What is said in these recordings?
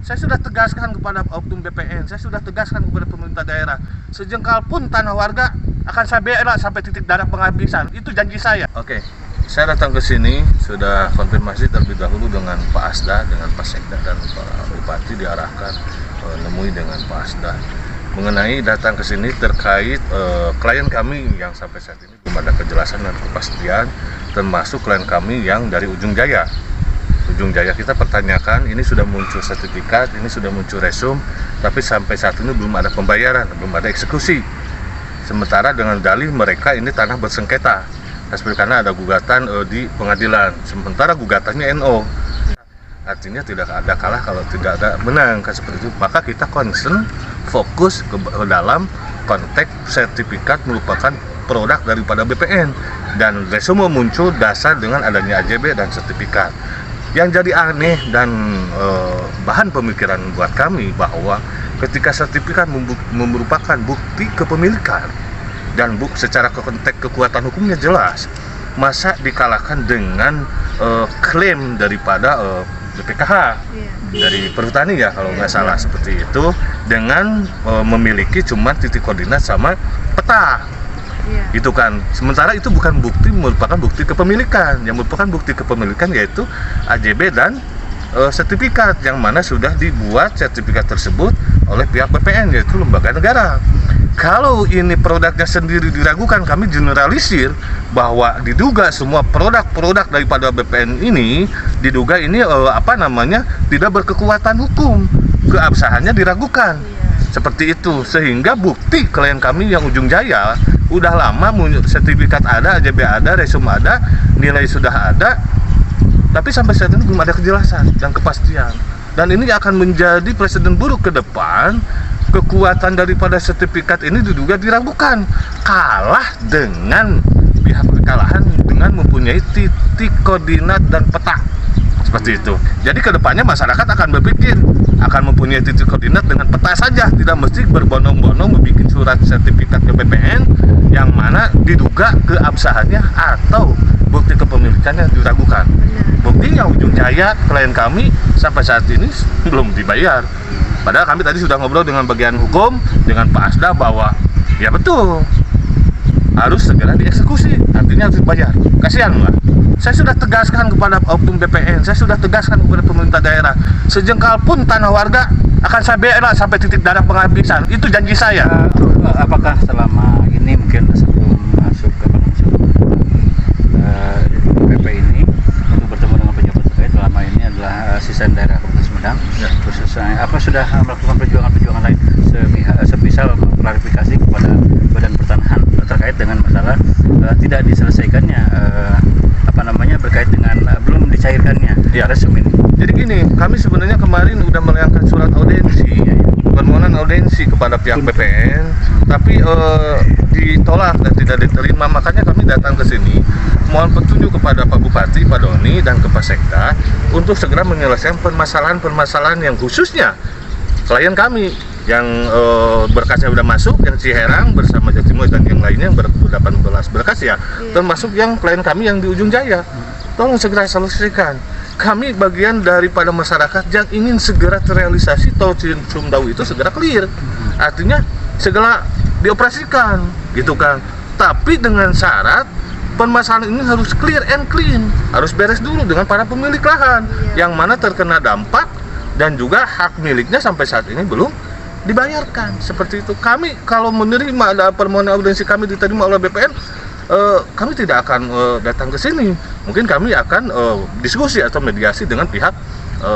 Saya sudah tegaskan kepada oknum BPN, saya sudah tegaskan kepada pemerintah daerah, sejengkal pun tanah warga akan saya bela sampai titik darah penghabisan. Itu janji saya. Oke, saya datang ke sini sudah konfirmasi terlebih dahulu dengan Pak Asda, dengan Pak Sekda dan Pak Bupati, diarahkan nemui dengan Pak Asda mengenai datang ke sini terkait klien kami yang sampai saat ini belum ada kejelasan dan kepastian, termasuk klien kami yang dari Ujung Jaya. Ujung Jaya kita pertanyakan, ini sudah muncul sertifikat, ini sudah muncul resum, tapi sampai saat ini belum ada pembayaran, belum ada eksekusi. Sementara dengan dalih mereka ini tanah bersengketa, karena ada gugatan di pengadilan, sementara gugatannya NO. Artinya tidak ada kalah kalau tidak ada menang, kan seperti itu. Maka kita concern, fokus ke dalam konteks sertifikat merupakan produk daripada BPN, dan resume muncul dasar dengan adanya AJB dan sertifikat. Yang jadi aneh dan bahan pemikiran buat kami bahwa ketika sertifikat merupakan bukti kepemilikan dan secara konteks kekuatan hukumnya jelas, masa dikalahkan dengan klaim daripada BPKH dari Perhutani ya kalau nggak salah seperti itu, dengan memiliki cuma titik koordinat sama peta. Itu kan, sementara itu bukan bukti, merupakan bukti kepemilikan. Yang merupakan bukti kepemilikan yaitu AJB dan sertifikat, yang mana sudah dibuat sertifikat tersebut oleh pihak BPN, yaitu lembaga negara. Kalau ini produknya sendiri diragukan, kami generalisir bahwa diduga semua produk-produk daripada BPN ini diduga ini tidak berkekuatan hukum, keabsahannya diragukan. Seperti itu, sehingga bukti klien kami yang Ujung Jaya udah lama, sertifikat ada, AJB ada, resum ada, nilai sudah ada, tapi sampai saat ini belum ada kejelasan dan kepastian. Dan ini akan menjadi presiden buruk ke depan. Kekuatan daripada sertifikat ini diduga diragukan, kalah dengan pihak kekalahan dengan mempunyai titik koordinat dan peta. Seperti itu. Jadi kedepannya masyarakat akan berpikir, akan mempunyai titik koordinat dengan peta saja, tidak mesti berbondong-bondong membuat surat sertifikat ke BPN yang mana diduga keabsahannya atau bukti kepemilikannya diragukan. Buktinya Ujung Jaya klien kami sampai saat ini belum dibayar. Padahal kami tadi sudah ngobrol dengan bagian hukum, dengan Pak Asda bahwa ya betul harus segera dieksekusi, artinya harus dibayar. Kasihan lah. Saya sudah tegaskan kepada oknum BPN, saya sudah tegaskan kepada pemerintah daerah, sejengkal pun tanah warga akan saya bela sampai titik darah penghabisan. Itu janji saya. Apakah selama ini mungkin sebelum masuk ke PP ini untuk bertemu dengan pejabat terkait, selama ini adalah asisten daerah Kabupaten Sumedang, khususnya apa sudah melakukan perjuangan lain semisal klarifikasi kepada Badan Pertanahan terkait dengan masalah tidak diselesaikannya berkait dengan belum dicairkannya resum ini. Jadi gini, kami sebenarnya kemarin udah melayangkan surat audensi, permohonan audensi kepada pihak BPN, tapi ditolak dan tidak diterima. Makanya kami datang ke sini mohon petunjuk kepada Pak Bupati, Pak Doni, dan ke Pak Sekda untuk segera menyelesaikan permasalahan yang khususnya klien kami yang berkasnya sudah masuk, yang Ciherang bersama Jatimulyo dan yang lainnya yang 18 berkas ya, termasuk yang klien kami yang di Ujung Jaya. Tolong segera selesaikan. Kami bagian daripada masyarakat yang ingin segera terrealisasi tol Ciumdau itu segera clear. Artinya segera dioperasikan, gitu kan. Tapi dengan syarat permasalahan ini harus clear and clean, harus beres dulu dengan para pemilik lahan yang mana terkena dampak dan juga hak miliknya sampai saat ini belum dibayarkan. Seperti itu. Kami kalau menerima ada permohonan audensi kami diterima oleh BPN, kami tidak akan datang ke sini. Mungkin kami akan diskusi atau mediasi dengan pihak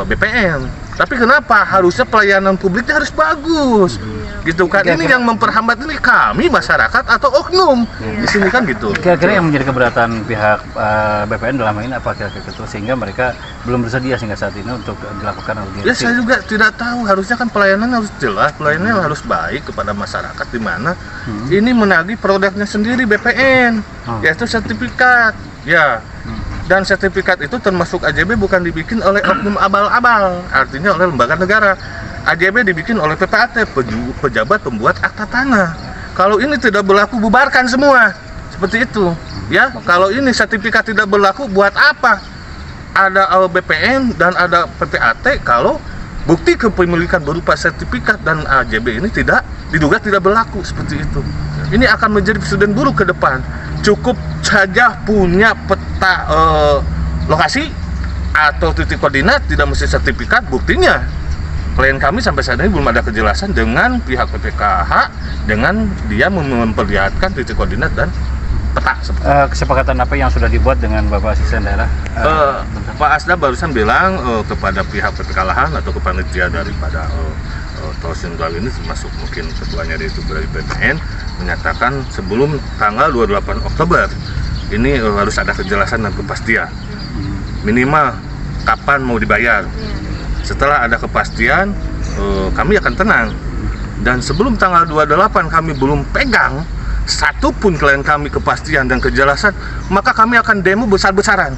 BPN. Tapi kenapa harusnya pelayanan publiknya harus bagus, gitu kan? Ini yang memperhambat ini kami masyarakat atau oknum di sini kan gitu. Kira-kira yang menjadi keberatan pihak BPN dalam hal ini apa kira-kira itu sehingga mereka belum bersedia sehingga saat ini untuk dilakukan audiensi? Ya saya juga tidak tahu. Harusnya kan pelayanan harus jelas, pelayanan harus baik kepada masyarakat, di mana ini menagih produknya sendiri BPN, yaitu sertifikat, ya. Dan sertifikat itu termasuk AJB bukan dibikin oleh oknum abal-abal, artinya oleh lembaga negara. AJB dibikin oleh PPAT, pejabat pembuat akta tanah. Kalau ini tidak berlaku, bubarkan semua. Seperti itu, ya. Kalau ini sertifikat tidak berlaku, buat apa? Ada BPN dan ada PPAT kalau bukti kepemilikan berupa sertifikat dan AJB ini diduga tidak berlaku seperti itu. Ini akan menjadi presiden buruk ke depan. Cukup saja punya peta lokasi atau titik koordinat, tidak mesti sertifikat. Buktinya klien kami sampai saat ini belum ada kejelasan dengan pihak PPKH dengan dia memperlihatkan titik koordinat dan peta. Kesepakatan apa yang sudah dibuat dengan Bapak Asisten Daerah? Pak Asda barusan bilang kepada pihak PPK Lahan atau kepanitia daripada Tol Sindal ini, termasuk mungkin ketuanya itu dari PPN, menyatakan sebelum tanggal 28 Oktober ini harus ada kejelasan dan kepastian minimal kapan mau dibayar. Setelah ada kepastian, kami akan tenang. Dan sebelum tanggal 28 kami belum pegang satupun klien kami kepastian dan kejelasan, maka kami akan demo besar-besaran.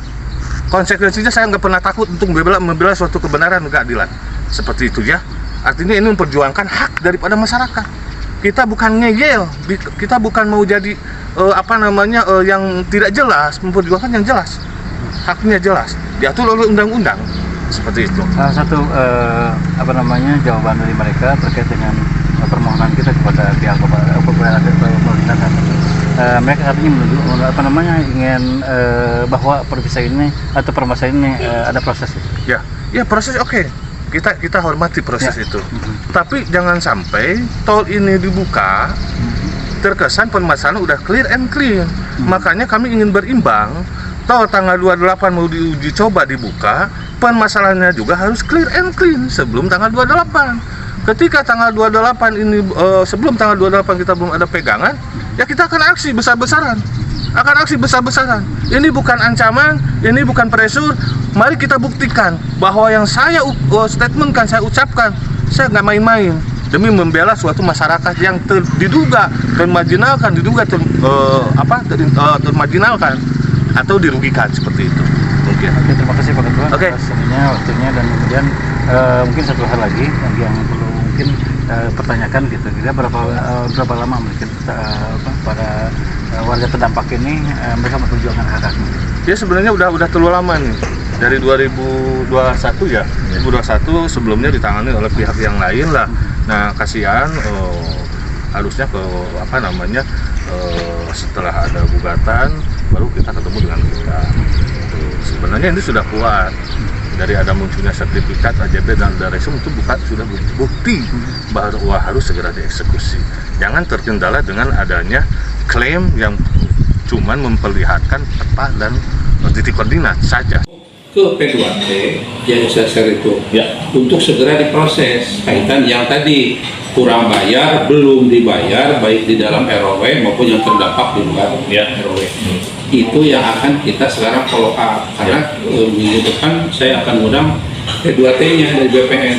Konsekuensinya saya nggak pernah takut untuk membela suatu kebenaran dan keadilan. Seperti itu ya. Artinya ini memperjuangkan hak daripada masyarakat. Kita bukan ngeyel, kita bukan mau jadi yang tidak jelas, memperjuangkan yang jelas. Haknya jelas, diatur oleh undang-undang. Seperti itu. Salah satu jawaban dari mereka terkait dengan permohonan kita kepada pihak pemerintahan. Mereka katanya ingin bahwa perpisah ini atau permasalahan ini ada proses. Ya proses oke. Kita hormati proses itu. Tapi jangan sampai tol ini dibuka terkesan permasalahan udah clear and clean. Makanya kami ingin berimbang. Tol tanggal 28 mau diuji coba dibuka, permasalahannya juga harus clear and clean sebelum tanggal 28. Ketika tanggal 28 ini sebelum tanggal 28 kita belum ada pegangan, ya kita akan aksi besar-besaran. Ini bukan ancaman, ini bukan pressure. Mari kita buktikan bahwa yang saya statementkan, saya ucapkan, saya nggak main-main demi membela suatu masyarakat yang diduga termarginalkan, termarginalkan atau dirugikan seperti itu. Mungkin. Oke, terima kasih Pak Ketua atas waktunya, dan kemudian mungkin satu hal lagi yang perlu mungkin pertanyakan gitu, kira berapa lama mungkin para warga terdampak ini mereka memperjuangkan hak-haknya? Ya sebenarnya udah terlalu lama nih, dari 2021 ya, 2021 sebelumnya ditangani oleh pihak yang lain lah. Nah kasihan, harusnya setelah ada gugatan baru kita ketemu dengan kita. Sebenarnya ini sudah kuat dari ada munculnya sertifikat AJB dan resum itu sudah bukti bahwa harus segera dieksekusi. Jangan terkendala dengan adanya klaim yang cuman memperlihatkan peta dan titik koordinat saja. Ke P2T yang SSR itu untuk segera diproses kaitan yang tadi kurang bayar, belum dibayar baik di dalam ROW maupun yang terdampak di luar ROW. Itu yang akan kita sekarang follow up karena minggu depan saya akan undang P2T-nya dari BPN.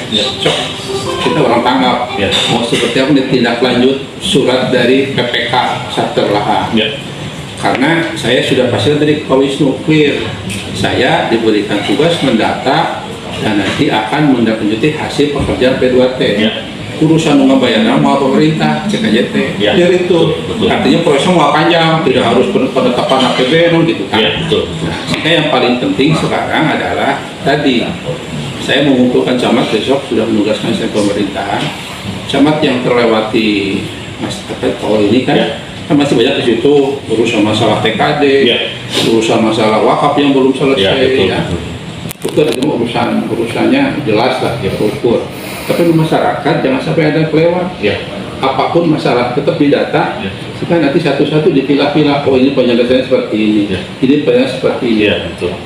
Kita orang tanggap mau seperti apa tindak lanjut surat dari PPK Satker Lahan. Karena saya sudah pastikan dari Pak Wisnu clear, saya diberikan tugas mendata dan nanti akan menindaklanjuti hasil pekerjaan P2T. Urusan ngebayarnya mau pemerintah, CKJT. Jadi itu artinya prosesnya mau panjang, tidak harus penetapan APBN gitu kan. Nah, yang paling penting sekarang adalah tadi saya mengumpulkan camat, besok sudah menugaskan saya pemerintahan. Camat yang terlewati tol ini kan masih banyak di situ, urusan masalah TKD, urusan masalah wakaf yang belum selesai. Itu urusannya jelas lah, terukur. Tapi masyarakat jangan sampai ada kelewat. Apapun masalah tetap didata. Supaya nanti satu-satu dipilah-pilah. Oh ini penyelesaian seperti ini, ini penyelesaian seperti ini.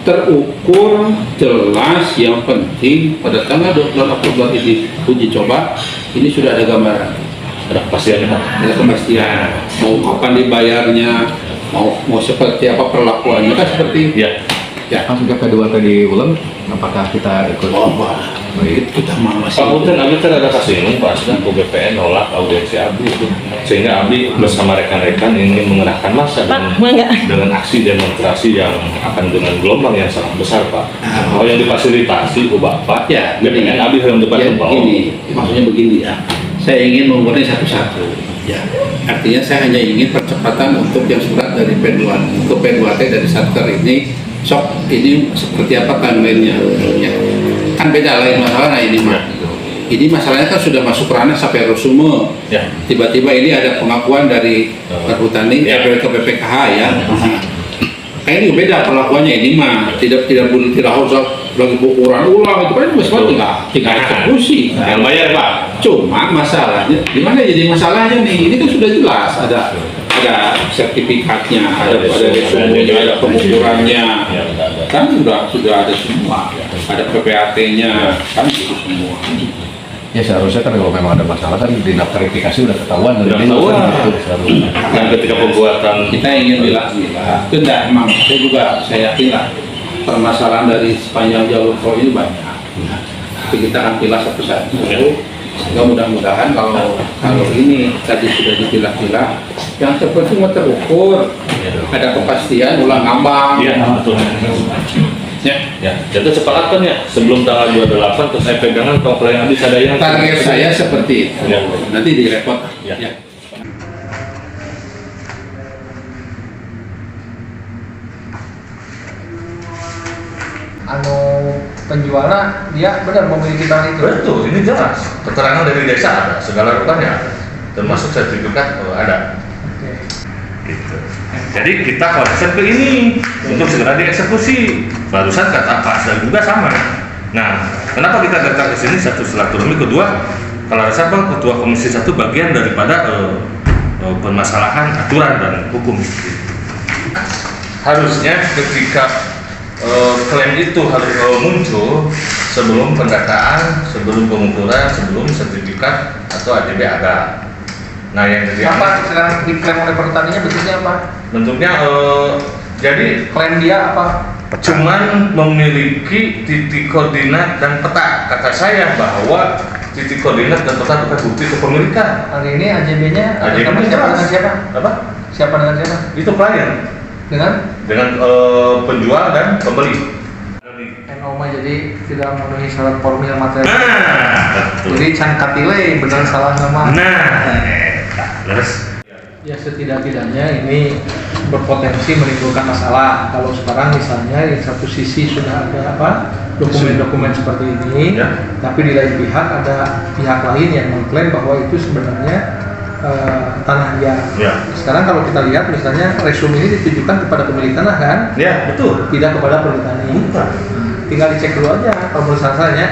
Terukur, jelas. Yang penting pada tanggal 28 Oktober ini uji coba, ini sudah ada gambaran. Ada kepastian. Mau kapan dibayarnya, mau seperti apa perlakuannya kan seperti Sudah kedua tadi ulang, apakah kita ikut? Baik, kita masih. Pak Muten, Abi kan ada kasih Pak Asda ke BPN nolak audiensi Abi itu, sehingga Abi bersama rekan-rekan ingin mengerahkan massa dengan aksi demonstrasi yang akan dengan gelombang yang sangat besar Pak. Kalau yang difasilitasi Bapak, BPN Abi yang depan ke bawah. Maksudnya begini ya, saya ingin mengurangi satu-satu. Artinya saya hanya ingin percepatan untuk yang surat dari P2 ke P2T dari Satker ini. Ini seperti apa timeline-nya? Kan beda lain masalah. Nah ini mah ini masalahnya kan sudah masuk ranah sampai resume. Ya. Tiba-tiba ini ada pengakuan dari Perhutani Ya. ke BPKH ya. Kayaknya juga beda perlakuannya ini mah tidak harus lagi ukuran ulang itu kan tinggal eksekusi. Yang bayar Pak. Cuma masalahnya di mana jadi masalahnya nih? Ini kan sudah jelas ada sertifikatnya, ada resumenya, ada pengukurannya, kan sudah ada semua, ada PPAT-nya, kan itu semua. Ya seharusnya kan kalau memang ada masalah kan di daftar verifikasi udah ketahuan dari Udah dulu ketahuan. kan gitu, seharusnya. Dan ketika pembuatan Kita ingin bilang itu enggak, emang saya yakin lah permasalahan dari sepanjang jalur tol ini banyak. Tapi kita akan pilah satu-satu. Sehingga mudah-mudahan kalau ini tadi sudah dipilah-pilah, yang terpenting terukur, ada kepastian, ulang ngambang. Iya, betul. Ya, jadi sepakat kan ya sebelum tanggal 28 terus saya pegangan komplain Adi Sadayang. Target saya seperti itu. Ya. Nanti direpot. Ya. Ya. anu penjualnya dia benar memiliki tanah itu. Betul, ini jelas. Keterangan dari desa ada, segala rupanya ada. Termasuk sertifikat ada. Oke. Gitu. Jadi kita konsep ke ini untuk segera dieksekusi. Barusan kata Pak Asdal juga sama. Nah, kenapa kita datang ke sini? Satu, silaturahmi. Kedua, kalau rasa Bang, Ketua Komisi 1 bagian daripada permasalahan aturan dan hukum. Harusnya ketika klaim itu harus muncul sebelum pendataan, sebelum pengukuran, sebelum sertifikat atau AJB ada. Nah, yang jadi Apa sekarang diklaim oleh pertaniannya bentuknya apa? bentuknya jadi Klaim dia apa? cuman memiliki titik koordinat dan peta. Kata saya bahwa titik koordinat dan peta bukan bukti kepemilikan. Hari ini AJB-nya AJB siapa jelas. dengan siapa? Apa? Siapa dengan siapa? Itu klien Dengan dengan penjual dan pembeli. NOMA, jadi tidak memenuhi syarat formil materi. Nah, betul. Jadi can katile benar salah nama. Nah, terus Ya setidak-tidaknya ini berpotensi menimbulkan masalah. Kalau sekarang misalnya di satu sisi sudah ada dokumen-dokumen seperti ini, Ya. tapi di lain pihak ada pihak lain yang mengklaim bahwa itu sebenarnya tanah dia. ya, Sekarang kalau kita lihat misalnya resume ini ditujukan kepada pemilik tanah kan, ya betul. tidak kepada perhutani. Bukan. Tinggal dicek dulu aja kalau menurut saya.